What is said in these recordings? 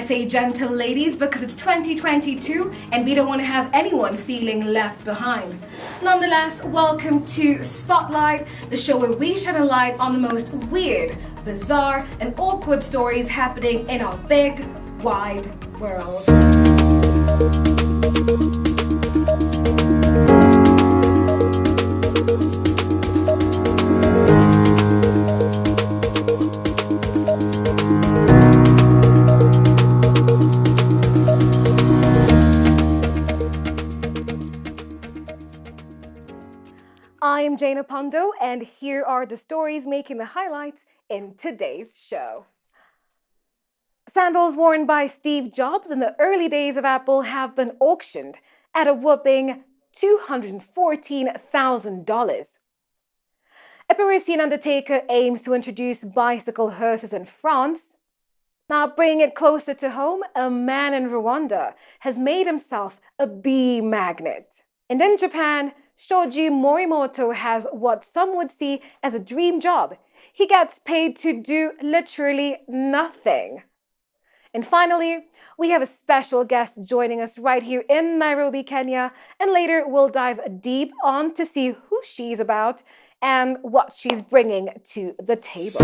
say gentle ladies because it's 2022 and we don't want to have anyone feeling left behind. Nonetheless, welcome to Spotlight, the show where we shine a light on the most weird, bizarre, and awkward stories happening in our big, wide world. I am Jayne Opondo, and here are the stories making the highlights in today's show. Sandals worn by Steve Jobs in the early days of Apple have been auctioned at a whopping $214,000. A Parisian undertaker aims to introduce bicycle hearses in France. Now, bringing it closer to home, a man in Rwanda has made himself a bee magnet. And in Japan, Shoji Morimoto has what some would see as a dream job. He gets paid to do literally nothing. And finally, we have a special guest joining us right here in Nairobi, Kenya, and later we'll dive deep on to see who she's about and what she's bringing to the table.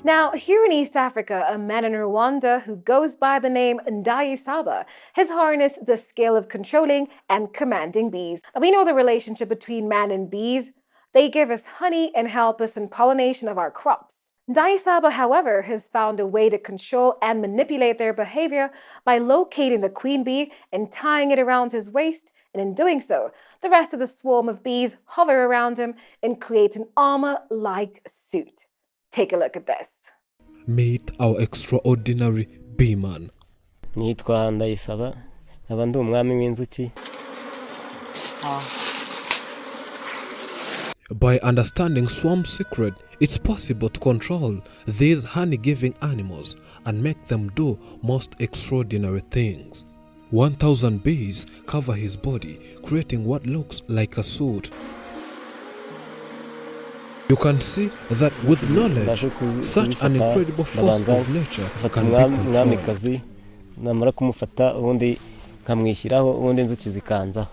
Now, here in East Africa, a man in Rwanda who goes by the name Ndayisaba has harnessed the skill of controlling and commanding bees. Now, we know the relationship between man and bees. They give us honey and help us in pollination of our crops. Ndayisaba, however, has found a way to control and manipulate their behavior by locating the queen bee and tying it around his waist, and in doing so, the rest of the swarm of bees hover around him and create an armor-like suit. Take a look at this. Meet our extraordinary bee man. Nitwa Ndayisaba, nkaba ndi umwami w'inzuki. By understanding swarm secret, it's possible to control these honey-giving animals and make them do most extraordinary things. 1,000 bees cover his body, creating what looks like a suit. You can see that with knowledge, such an incredible force of nature can be controlled. Namara kumufata ubundi nkamwishyiraho ubundi inzuki zikanzaho.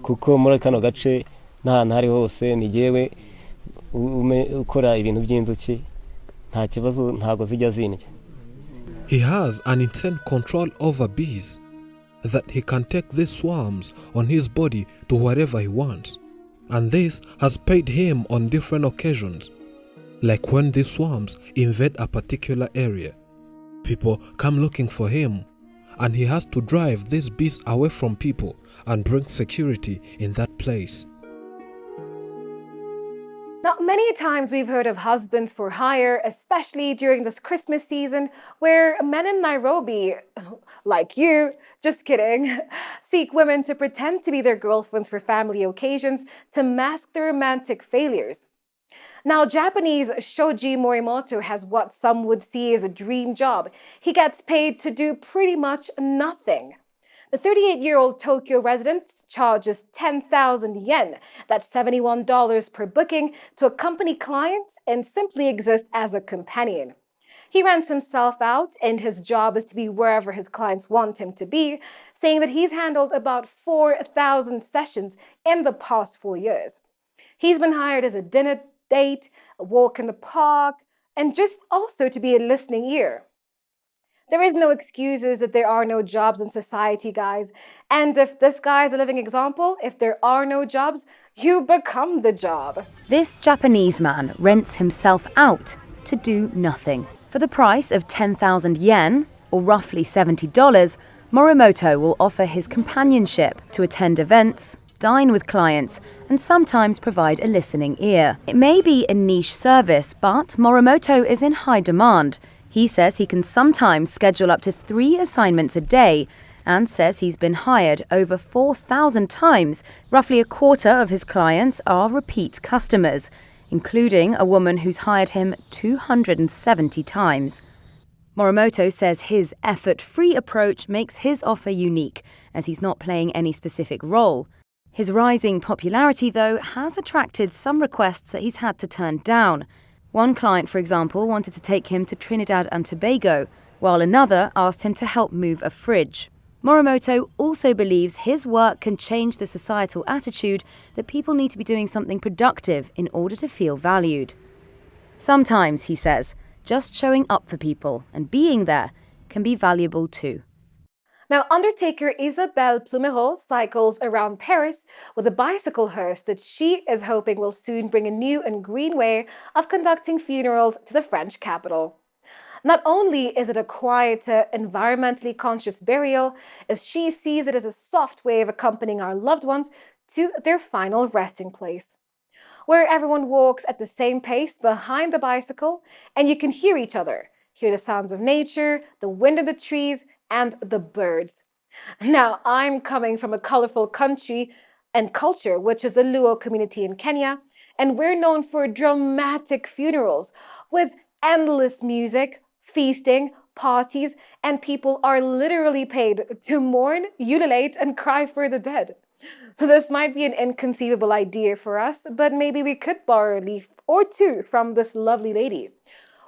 Kuko muri kano gace n'ahantu hari hose ni jewe ukora ibintu by'inzuki nta kibazo ntago zijya zindya. He has an intense control over bees that he can take these swarms on his body to wherever he wants. And this has paid him on different occasions, like when these swarms invade a particular area. People come looking for him, and he has to drive these bees away from people and bring security in that place. Now, many times we've heard of husbands for hire, especially during this Christmas season, where men in Nairobi, like you, just kidding, seek women to pretend to be their girlfriends for family occasions to mask their romantic failures. Now, Japanese Shoji Morimoto has what some would see as a dream job. He gets paid to do pretty much nothing. The 38-year-old Tokyo resident charges 10,000 yen, that's $71 per booking, to accompany clients and simply exist as a companion. He rents himself out, and his job is to be wherever his clients want him to be, saying that he's handled about 4,000 sessions in the past 4 years. He's been hired as a dinner date, a walk in the park, and just also to be a listening ear. There is no excuses that there are no jobs in society, guys. And if this guy is a living example, if there are no jobs, you become the job. This Japanese man rents himself out to do nothing. For the price of 10,000 yen, or roughly $70, Morimoto will offer his companionship to attend events, dine with clients, and sometimes provide a listening ear. It may be a niche service, but Morimoto is in high demand. He says he can sometimes schedule up to 3 assignments a day and says he's been hired over 4,000 times. Roughly a quarter of his clients are repeat customers. including a woman who's hired him 270 times. Morimoto says his effort-free approach makes his offer unique, as he's not playing any specific role. His rising popularity, though, has attracted some requests that he's had to turn down. One client, for example, wanted to take him to Trinidad and Tobago, while another asked him to help move a fridge. Morimoto also believes his work can change the societal attitude that people need to be doing something productive in order to feel valued. Sometimes, he says, just showing up for people and being there can be valuable too. Now, Undertaker Isabelle Plumereau cycles around Paris with a bicycle hearse that she is hoping will soon bring a new and green way of conducting funerals to the French capital. Not only is it a quieter, environmentally conscious burial, as she sees it as a soft way of accompanying our loved ones to their final resting place, where everyone walks at the same pace behind the bicycle and you can hear each other, hear the sounds of nature, the wind in the trees, and the birds. Now, I'm coming from a colorful country and culture, which is the Luo community in Kenya, and we're known for dramatic funerals with endless music, feasting, parties, and people are literally paid to mourn, ululate, and cry for the dead. So this might be an inconceivable idea for us, but maybe we could borrow a leaf or two from this lovely lady,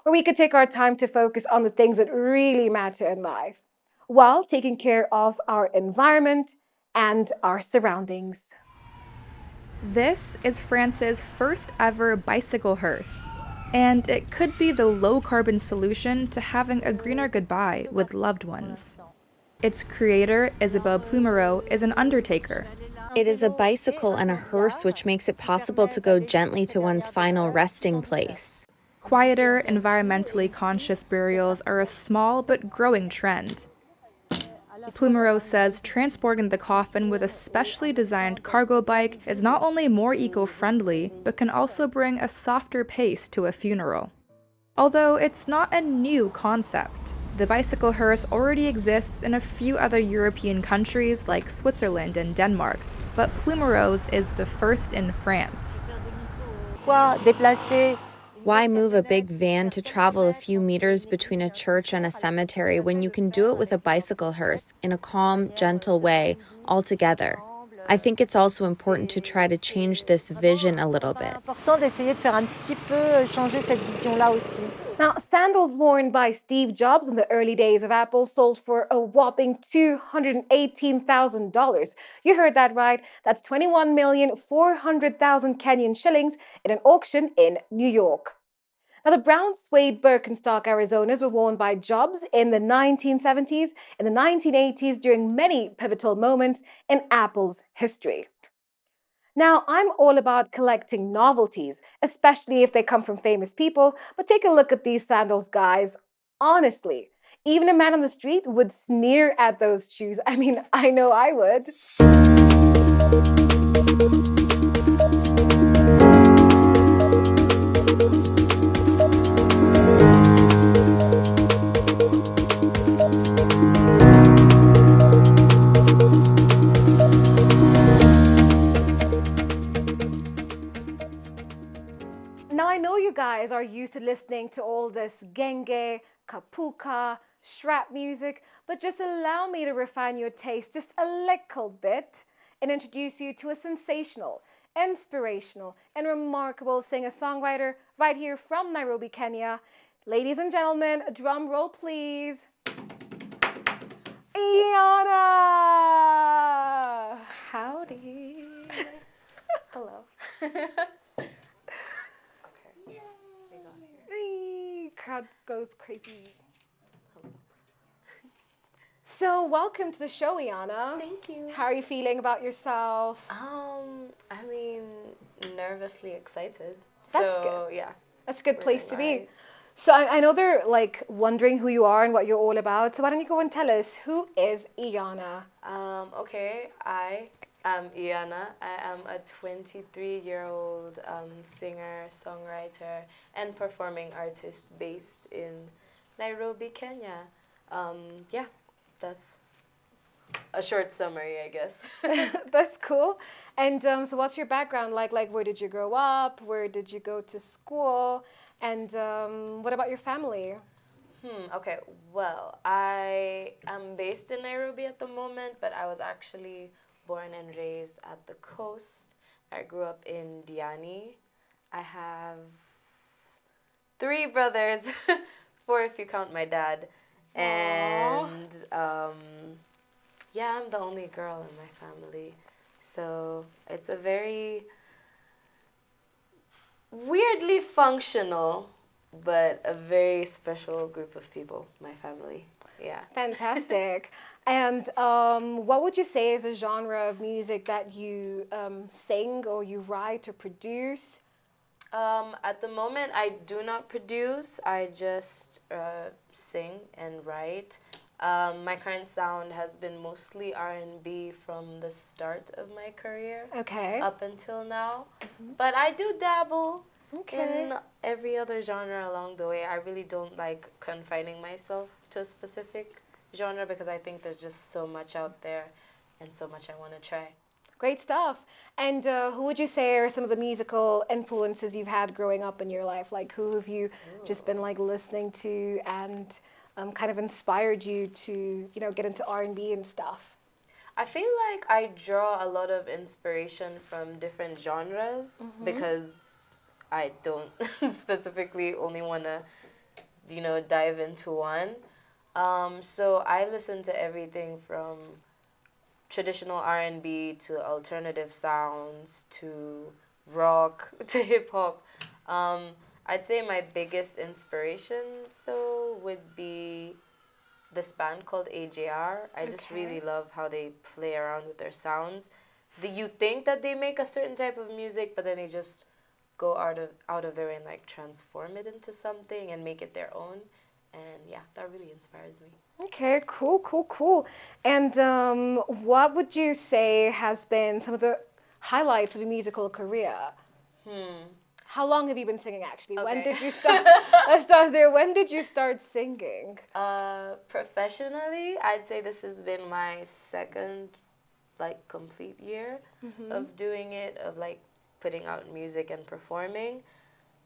where we could take our time to focus on the things that really matter in life, while taking care of our environment and our surroundings. This is France's first ever bicycle hearse, and it could be the low-carbon solution to having a greener goodbye with loved ones. Its creator, Isabelle Plumereau, is an undertaker. It is a bicycle and a hearse which makes it possible to go gently to one's final resting place. Quieter, environmentally conscious burials are a small but growing trend. Plumereau says transporting the coffin with a specially designed cargo bike is not only more eco-friendly, but can also bring a softer pace to a funeral. Although it's not a new concept, the bicycle hearse already exists in a few other European countries like Switzerland and Denmark, but Plumereau's is the first in France. Why move a big van to travel a few meters between a church and a cemetery when you can do it with a bicycle hearse in a calm, gentle way all together? I think it's also important to try to change this vision a little bit. Now, sandals worn by Steve Jobs in the early days of Apple sold for a whopping $218,000. You heard that right. That's 21,400,000 Kenyan shillings in an auction in New York. Now, the brown suede Birkenstock Arizonas were worn by Jobs in the 1970s and the 1980s during many pivotal moments in Apple's history. Now, I'm all about collecting novelties, especially if they come from famous people, but take a look at these sandals, guys. Honestly, even a man on the street would sneer at those shoes. I mean, I know I would. Now, I know you guys are used to listening to all this genge, kapuka, shrap music, but just allow me to refine your taste just a little bit and introduce you to a sensational, inspirational, and remarkable singer-songwriter right here from Nairobi, Kenya. Ladies and gentlemen, a drum roll, please. Iyanah! Howdy. Hello. Crowd goes crazy. So, welcome to the show, Iyanah. Thank you. How are you feeling about yourself? I mean, nervously excited. That's so, good. Yeah. That's a good place to be. Right. So, I know they're like wondering who you are and what you're all about. So, why don't you go and tell us, who is Iyanah? Okay, I am Iyanah. I am a 23-year-old singer, songwriter, and performing artist based in Nairobi, Kenya. Yeah, that's a short summary, I guess. That's cool. And so what's your background like? Like, where did you grow up? Where did you go to school? And what about your family? Okay, well, I am based in Nairobi at the moment, but I was actually born and raised at the coast. I grew up in Diani. I have three brothers, four if you count my dad. And yeah, I'm the only girl in my family. So it's a very weirdly functional, but a very special group of people, my family. Yeah. Fantastic. And what would you say is a genre of music that you sing or you write or produce? At the moment, I do not produce. I just sing and write. My current sound has been mostly R&B from the start of my career Okay. up until now. But I do dabble Okay. in every other genre along the way. I really don't like confining myself to a specific genre because I think there's just so much out there and so much I want to try. Great stuff. And who would you say are some of the musical influences you've had growing up in your life? Like, who have you just been like listening to and kind of inspired you to, you know, get into R&B and stuff? I feel like I draw a lot of inspiration from different genres because I don't specifically only want to, you know, dive into one. So I listen to everything from traditional R&B to alternative sounds to rock to hip hop. I'd say my biggest inspirations though would be this band called AJR. I just really love how they play around with their sounds. You think that they make a certain type of music, but then they just go out of their way and like transform it into something and make it their own. And yeah, that really inspires me. Okay, cool, cool, cool. And what would you say has been some of the highlights of your musical career? How long have you been singing actually? When Okay. did you start? Let's start there. When did you start singing? Professionally, I'd say this has been my second like complete year of doing it, of like putting out music and performing.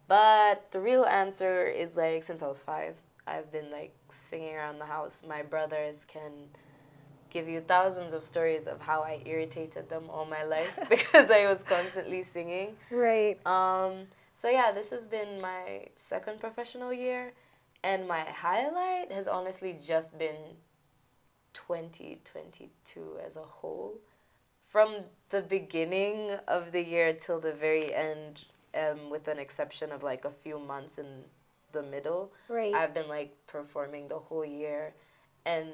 But the real answer is like since I was 5, I've been like singing around the house. My brothers can give you thousands of stories of how I irritated them all my life because I was constantly singing. Right. So yeah, this has been my second professional year, and my highlight has honestly just been 2022 as a whole. From the beginning of the year till the very end, with an exception of like a few months in the middle, Right. I've been like performing the whole year. And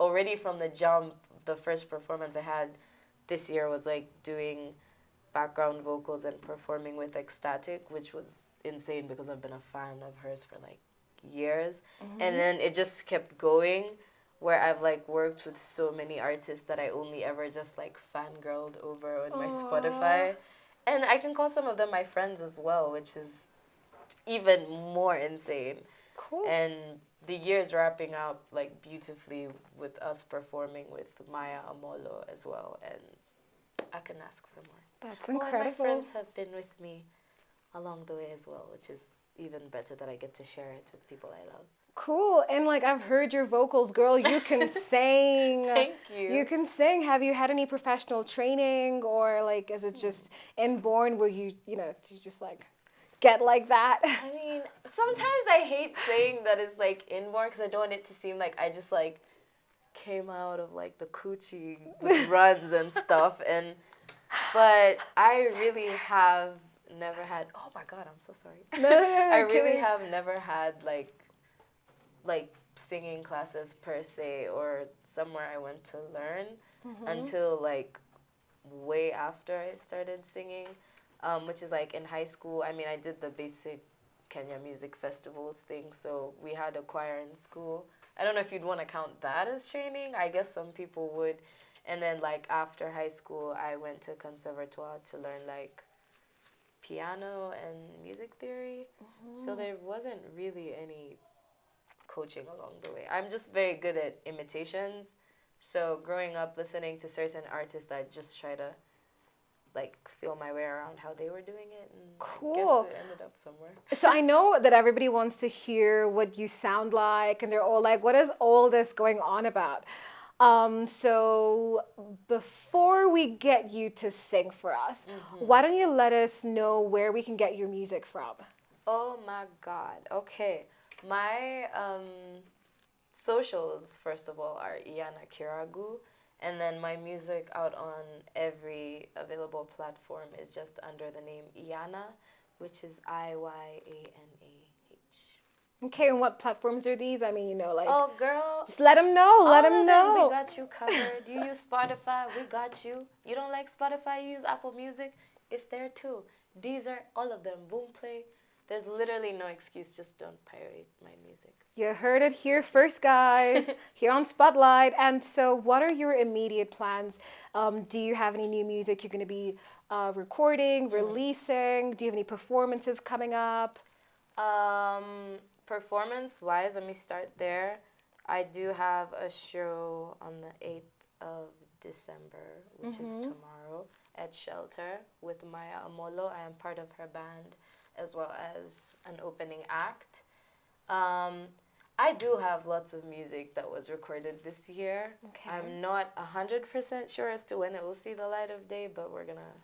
already from the jump, the first performance I had this year was like doing background vocals and performing with Ecstatic, which was insane because I've been a fan of hers for like years. And then it just kept going, where I've like worked with so many artists that I only ever just like fangirled over on my Spotify. And I can call some of them my friends as well, which is even more insane. Cool. And the year's wrapping up like beautifully with us performing with Maya Amolo as well, and I can ask for more. That's Oh, and my incredible. friends have been with me along the way as well, which is even better that I get to share it with people I love. Cool. And like I've heard your vocals, girl. You can sing. Thank you. You can sing. Have you had any professional training, or like is it just inborn where you know, you just like get like that? I mean, sometimes I hate saying that it's like inborn because I don't want it to seem like I just like came out of like the coochie with runs and stuff. But I really have never had. Oh my God, I'm so sorry. I really have never had like singing classes per se or somewhere I went to learn until like way after I started singing, which is like in high school. I mean, I did the basic Kenya Music Festivals thing, so we had a choir in school. I don't know if you'd want to count that as training. I guess some people would. And then like after high school, I went to conservatoire to learn like piano and music theory. So there wasn't really any coaching along the way. I'm just very good at imitations. So growing up listening to certain artists, I just try to like feel my way around how they were doing it, and I Cool. guess it ended up somewhere. So I know that everybody wants to hear what you sound like, and they're all like, "What is all this going on about?" So before we get you to sing for us, why don't you let us know where we can get your music from? Oh my God. Okay. My socials, first of all, are Iyanah Kiragu. And then my music out on every available platform is just under the name Iyanah, which is Iyanah. Okay, and what platforms are these? I mean, like, Oh, girl. just let them know. Let All them of them, know. we got you covered. You use Spotify, we got you. You don't like Spotify, you use Apple Music, it's there too. Deezer, all of them. Boomplay. There's literally no excuse. Just don't pirate my music. You heard it here first, guys, here on Spotlight. And so, what are your immediate plans? Do you have any new music you're going to be recording, releasing? Do you have any performances coming up? Performance-wise, let me start there. I do have a show on the 8th of December, which is tomorrow, at Shelter with Maya Amolo. I am part of her band as well as an opening act. I do have lots of music that was recorded this year. Okay. I'm not 100% sure as to when it will see the light of day, but we're gonna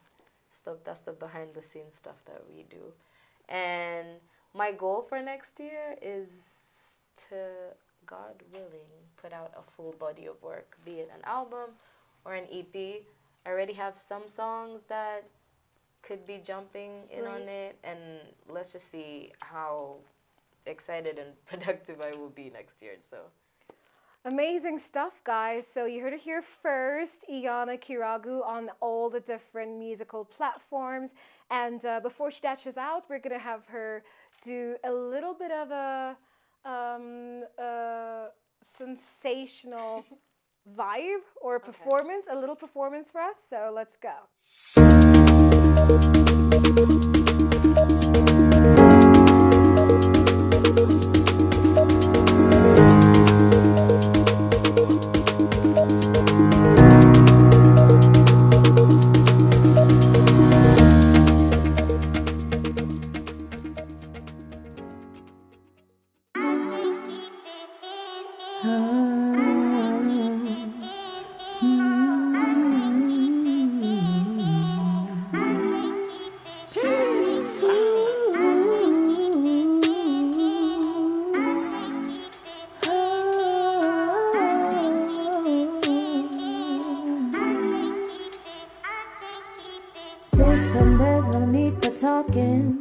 stop. That's the behind the scenes stuff that we do. And my goal for next year is to, God willing, put out a full body of work, be it an album or an EP. I already have some songs that could be jumping in on it, and let's just see how excited and productive I will be next year. So Amazing stuff, guys. So you heard it here first. Iyanah Kiragu on all the different musical platforms. And before she dashes out, we're going to have her do a little bit of a sensational vibe or performance, a little performance for us. So let's go. This time there's no need for talking.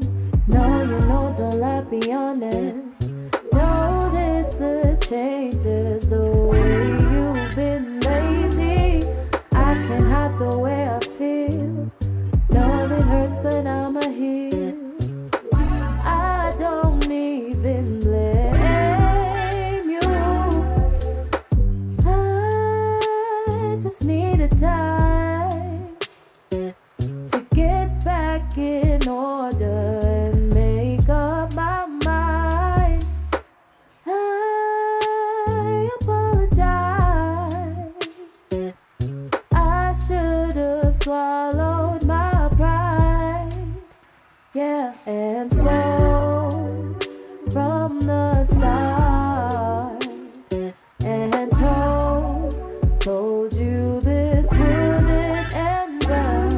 No, you know, don't lie, be honest. Notice the changes, the way you've been lately. I can't hide the way I feel. No, it hurts, but I'ma heal. I don't even blame you. I just needed time to get back in order and make up my mind. I apologize. I should have swallowed my pride. Yeah, and spoke from the start and told you this wouldn't end well.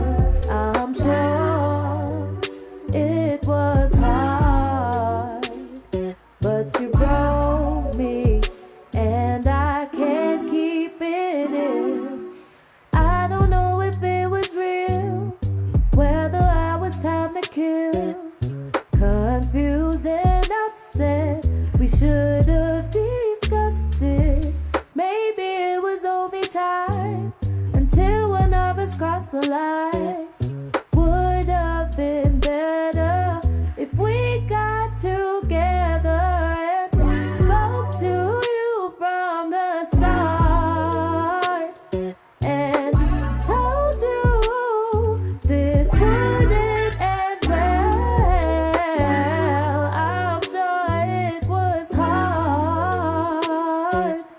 I'm sure it was hard, but you broke me and I can't keep it in. I don't know if it was real, whether I was time to kill. Confused and upset, we should have discussed it. Maybe it was only time until one of us crossed the line. Would have been better if we got together and spoke to you from the start and told you this wouldn't end well. I'm sure it was hard,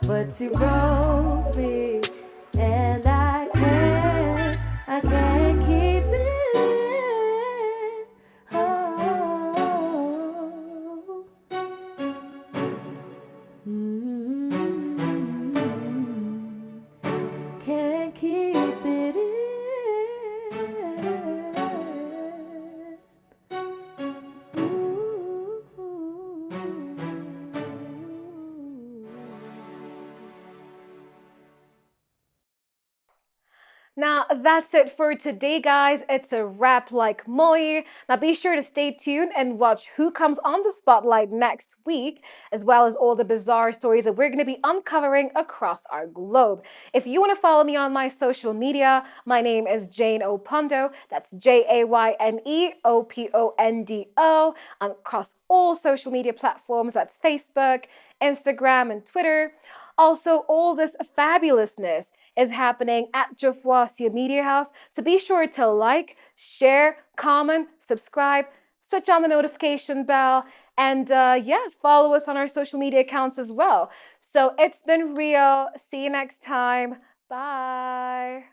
but you broke me that's it for today, guys. It's a wrap like Moi. Now be sure to stay tuned and watch who comes on the spotlight next week, as well as all the bizarre stories that we're going to be uncovering across our globe. If you want to follow me on my social media, my name is Jayne Opondo. That's JayneOpondo across all social media platforms. That's Facebook, Instagram, and Twitter. Also, all this fabulousness is happening at Jafwasia Media House. So be sure to like, share, comment, subscribe, switch on the notification bell, and follow us on our social media accounts as well. So it's been real. See you next time. Bye.